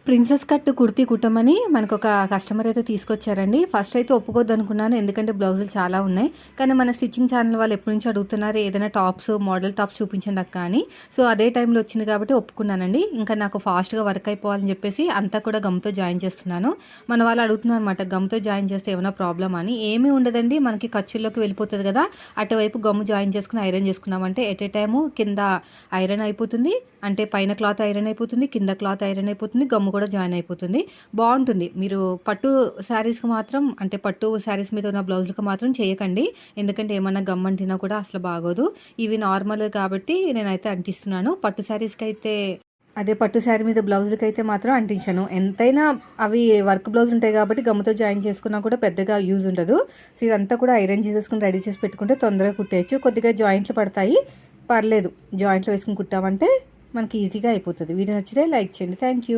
Princess cut kurti కుట్టమని మనకు ఒక customer అయితే తీసుకొచ్చారండి. ఫస్ట్ అయితే ఒప్పుకోవద్దు అనుకున్నాను, ఎందుకంటే బ్లౌజులు చాలా ఉన్నాయి. కానీ మన స్టిచ్చింగ్ ఛానల్ వాళ్ళు ఎప్పటి నుంచి అడుగుతున్నారు, ఏదైనా టాప్స్ మోడల్ టాప్స్ చూపించండి అక్క అని. సో అదే టైంలో వచ్చింది కాబట్టి ఒప్పుకున్నానండి. ఇంకా నాకు ఫాస్ట్గా వర్క్ అయిపోవాలని చెప్పేసి అంతా కూడా గమ్తో జాయిన్ చేస్తున్నాను. మన వాళ్ళు అడుగుతున్నారు అనమాట, గమ్తో జాయిన్ చేస్తే ఏమైనా ప్రాబ్లమ్ అని. ఏమీ ఉండదండి, మనకి ఖర్చుల్లోకి వెళ్ళిపోతుంది కదా. అటువైపు గమ్ము జాయిన్ చేసుకుని ఐరన్ చేసుకున్నామంటే ఎట్ ఏ టైము కింద ఐరన్ అయిపోతుంది, అంటే పైన క్లాత్ ఐరన్ అయిపోతుంది, కింద క్లాత్ ఐరన్ అయిపోతుంది, గమ్ము కూడా జాయిన్ అయిపోతుంది. బాగుంటుంది. మీరు పట్టు శారీస్కి మాత్రం, అంటే పట్టు శారీస్ మీద ఉన్న బ్లౌజులకు మాత్రం చేయకండి, ఎందుకంటే ఏమన్నా గమ్ అంటినా కూడా అసలు బాగోదు. ఇవి నార్మల్ కాబట్టి నేనైతే అంటిస్తున్నాను. పట్టు శారీస్కి అయితే, అదే పట్టు శారీ మీద బ్లౌజులకి అయితే మాత్రం అంటించాను. ఎంతైనా అవి వర్క్ బ్లౌజ్ ఉంటాయి కాబట్టి గమ్ముతో జాయిన్ చేసుకున్నా కూడా పెద్దగా యూజ్ ఉండదు. సో ఇదంతా కూడా ఐరన్ చేసేసుకుని రెడీ చేసి పెట్టుకుంటే తొందరగా కుట్టేయచ్చు. కొద్దిగా జాయింట్లు పడతాయి, పర్లేదు. జాయింట్లు వేసుకుని కుట్టామంటే మనకి ఈజీగా అయిపోతుంది. వీడియో నచ్చితే లైక్ చేయండి. Thank you.